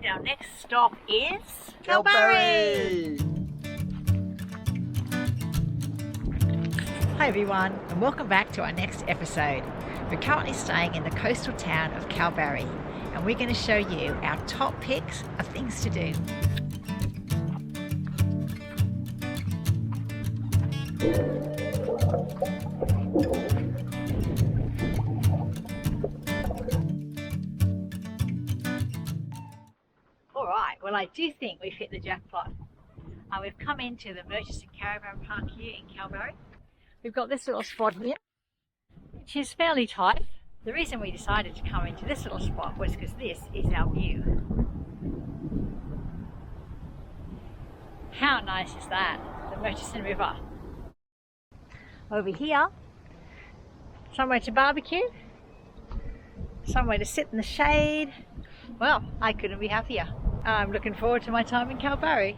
our next stop is Kalbarri! Hi everyone, and welcome back to our next episode. We're currently staying in the coastal town of Kalbarri, and we're going to show you our top picks of things to do. Alright, well I do think we've hit the jackpot. We've come into the Murchison Caravan Park here in Kalbarri. We've got this little spot here, which is fairly tight. The reason we decided to come into this little spot was because this is our view. How nice is that? The Murchison River. Over here, somewhere to barbecue, somewhere to sit in the shade. Well, I couldn't be happier. I'm looking forward to my time in Kalbarri.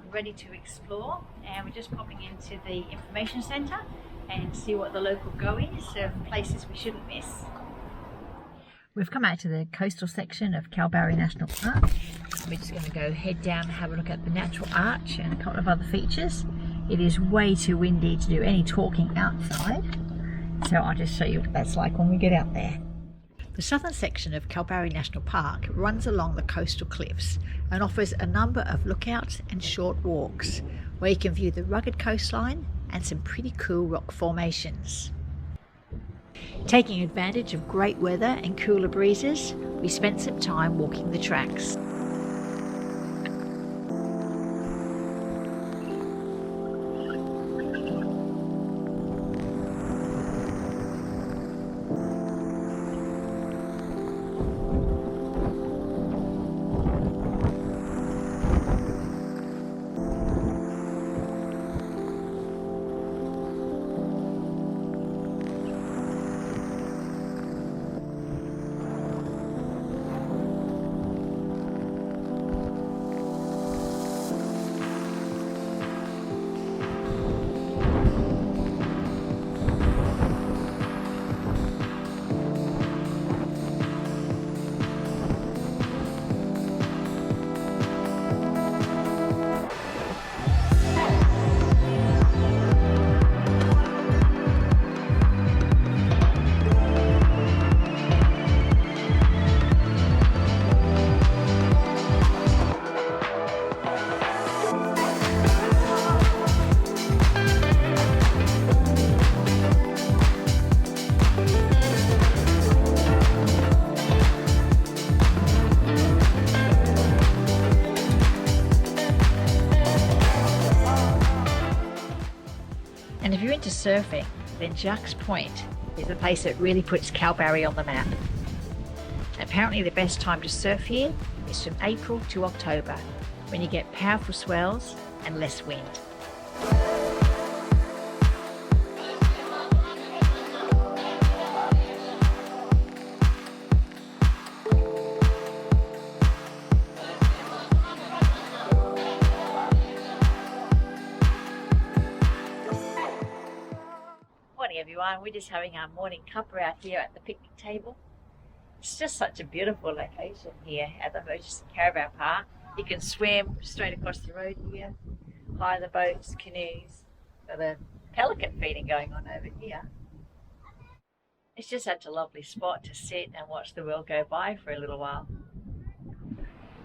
Ready to explore, and we're just popping into the information centre and see what the local go is of places we shouldn't miss. We've come out to the coastal section of Kalbarri National Park. We're just going to go head down and have a look at the natural arch and a couple of other features. It is way too windy to do any talking outside, so I'll just show you what that's like when we get out there. The southern section of Kalbarri National Park runs along the coastal cliffs and offers a number of lookouts and short walks where you can view the rugged coastline and some pretty cool rock formations. Taking advantage of great weather and cooler breezes, we spent some time walking the tracks. And if you're into surfing, then Jack's Point is the place that really puts Kalbarri on the map. Apparently the best time to surf here is from April to October, when you get powerful swells and less wind. Morning everyone, we're just having our morning cuppa out here at the picnic table. It's just such a beautiful location here at the Murchison Caravan Park. You can swim straight across the road here, fly the boats, canoes, got a pelican feeding going on over here. It's just such a lovely spot to sit and watch the world go by for a little while.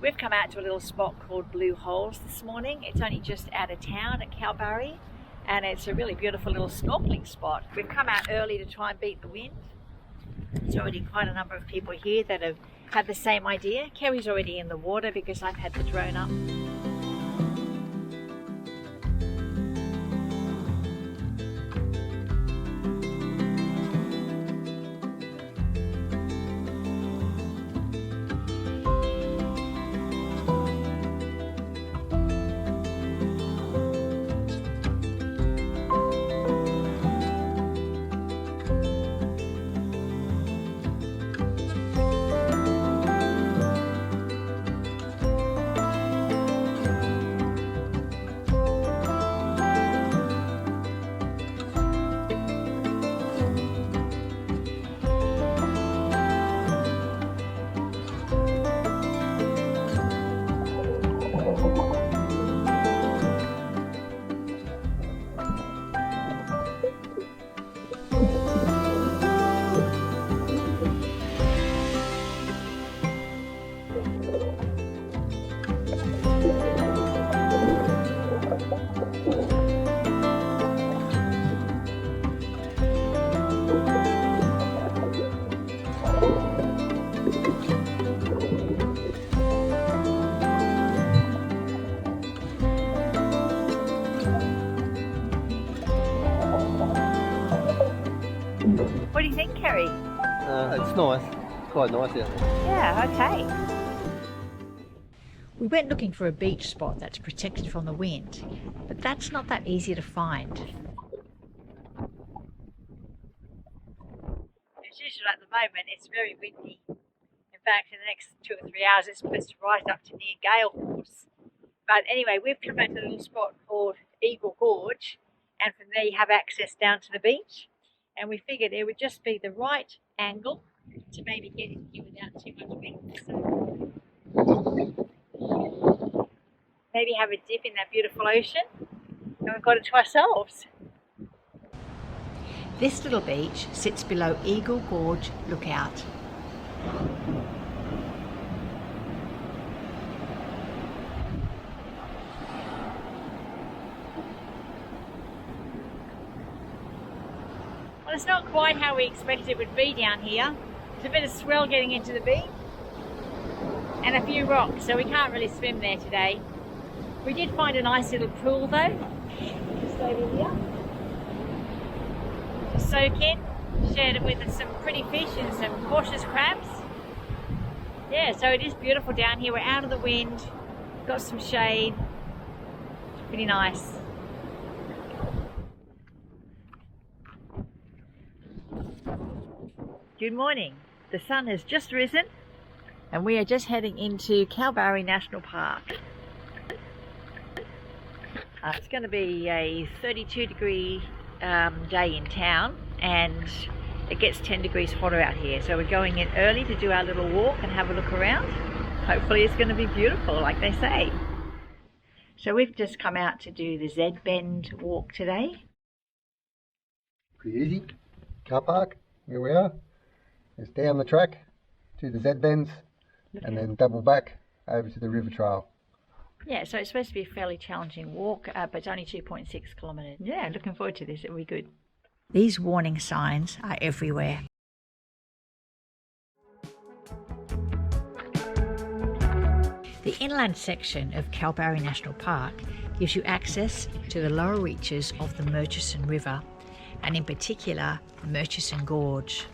We've come out to a little spot called Blue Holes this morning. It's only just out of town at Kalbarri, and it's a really beautiful little snorkeling spot. We've come out early to try and beat the wind. There's already quite a number of people here that have had the same idea. Kerry's already in the water because I've had the drone up. What do you think, Kerry? It's nice. It's quite nice out there. Yeah, okay. We went looking for a beach spot that's protected from the wind, but that's not that easy to find. As usual at the moment, it's very windy. In fact, in the next 2 or 3 hours, it's supposed to rise up to near gale force. But anyway, we've come back to a little spot called Eagle Gorge, and from there you have access down to the beach. And we figured it would just be the right angle to maybe get in here without too much wind. So maybe have a dip in that beautiful ocean, and we've got it to ourselves. This little beach sits below Eagle Gorge Lookout. Well, it's not quite how we expected it would be down here. There's a bit of swell getting into the beach and a few rocks, so we can't really swim there today. We did find a nice little pool though, just over here. To soak in, shared it with some pretty fish and some cautious crabs. Yeah, so it is beautiful down here. We're out of the wind, got some shade, it's pretty nice. Good morning. The sun has just risen and we are just heading into Kalbarri National Park. It's going to be a 32-degree day in town, and it gets 10 degrees hotter out here. So we're going in early to do our little walk and have a look around. Hopefully it's going to be beautiful, like they say. So we've just come out to do the Z Bend walk today. Pretty easy. Car park, here we are. It's down the track to the Z bends and then double back over to the river trail. Yeah, so it's supposed to be a fairly challenging walk, but it's only 2.6 kilometres. Yeah, looking forward to this. It'll be good. These warning signs are everywhere. The inland section of Kalbarri National Park gives you access to the lower reaches of the Murchison River, and in particular, Murchison Gorge.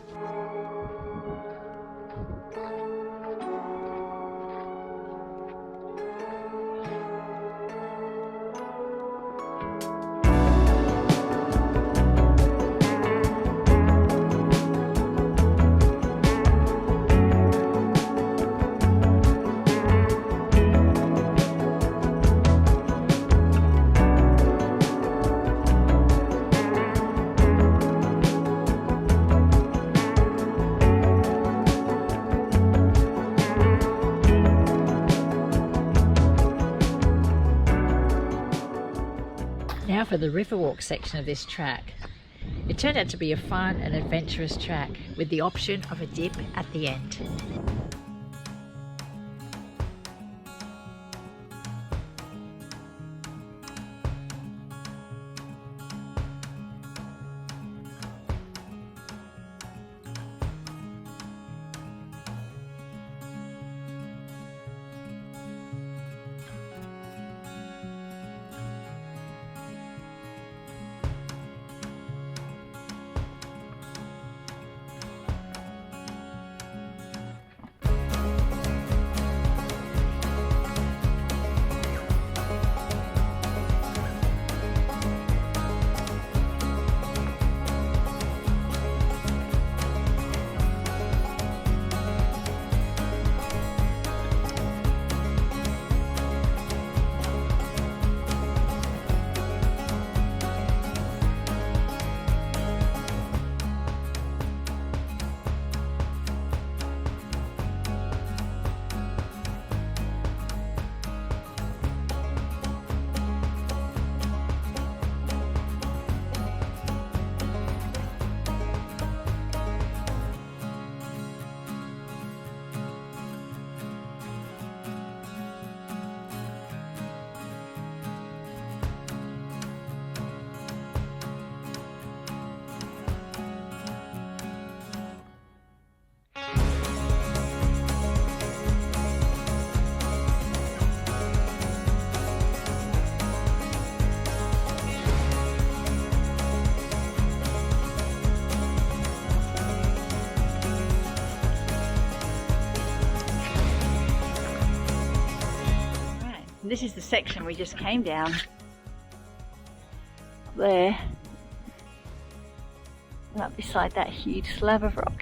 Now for the Riverwalk section of this track. It turned out to be a fun and adventurous track with the option of a dip at the end. And this is the section we just came down. Up there. And up beside that huge slab of rock.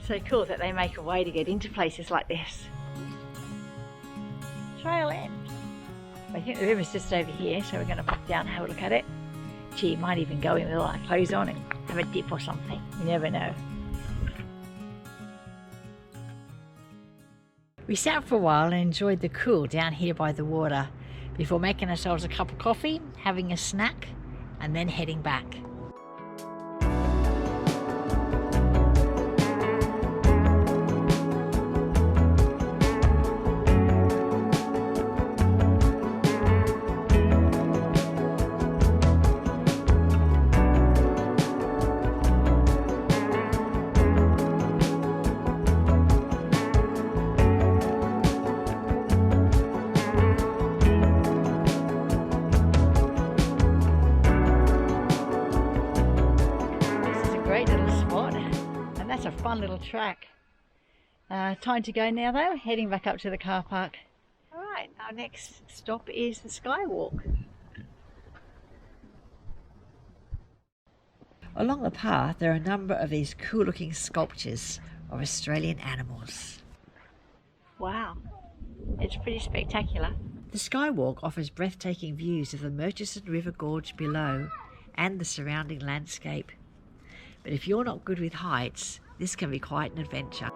So cool that they make a way to get into places like this. Trail end. I think the river's just over here, so we're going to pop down and have a look at it. Gee, might even go in with all our clothes on and have a dip or something. You never know. We sat for a while and enjoyed the cool down here by the water before making ourselves a cup of coffee, having a snack, and then heading back. That's a fun little track. Time to go now though, heading back up to the car park. Alright, our next stop is the Skywalk. Along the path there are a number of these cool looking sculptures of Australian animals. Wow, it's pretty spectacular. The Skywalk offers breathtaking views of the Murchison River Gorge below and the surrounding landscape. But if you're not good with heights, this can be quite an adventure.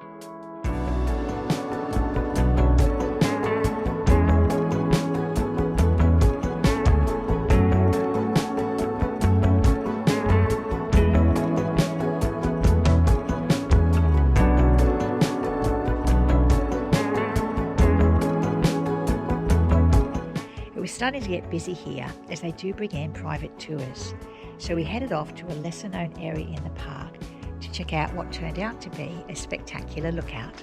It was starting to get busy here as they do bring in private tours. So we headed off to a lesser known area in the park to check out what turned out to be a spectacular lookout.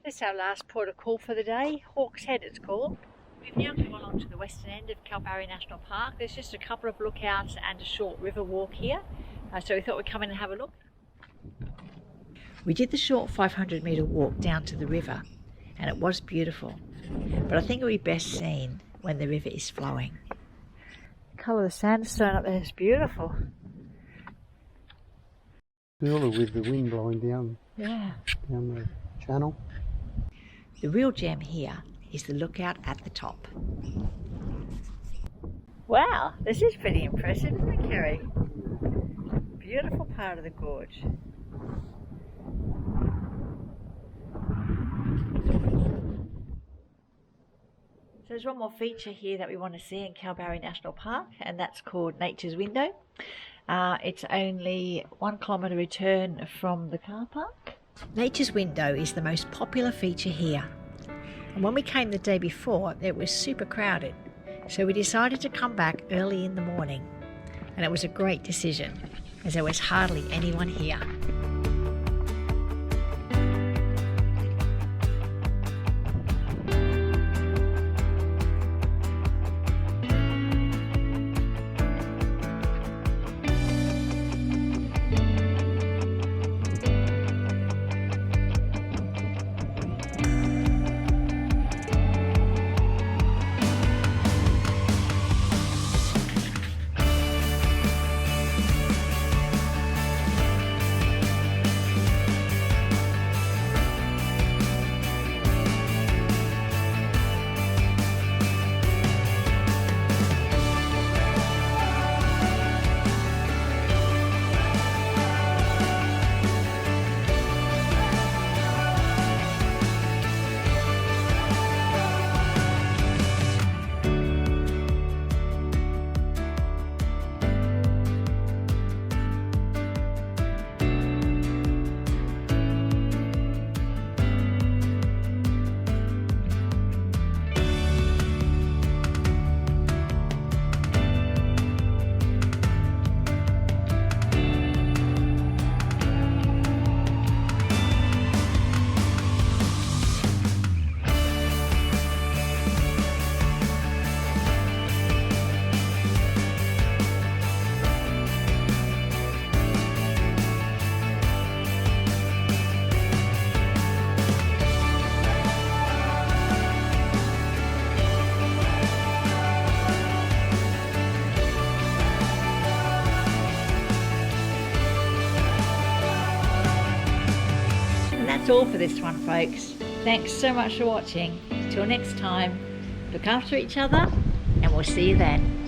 This is our last port of call for the day, Hawks Head it's called. We've now come along to the western end of Kalbarri National Park. There's just a couple of lookouts and a short river walk here, so we thought we'd come in and have a look. We did the short 500 metre walk down to the river and it was beautiful, but I think it will be best seen when the river is flowing. The colour of the sandstone up there is beautiful. With the wind blowing down the channel. The real gem here is the lookout at the top. Wow, this is pretty impressive, isn't it, Kerry? Beautiful part of the gorge. So there's one more feature here that we want to see in Kalbarri National Park, and that's called Nature's Window. It's only 1 kilometre return from the car park. Nature's Window is the most popular feature here. And when we came the day before, it was super crowded. So we decided to come back early in the morning. And it was a great decision, as there was hardly anyone here. all for this one, folks. Thanks so much for watching. Till next time, look after each other, and we'll see you then.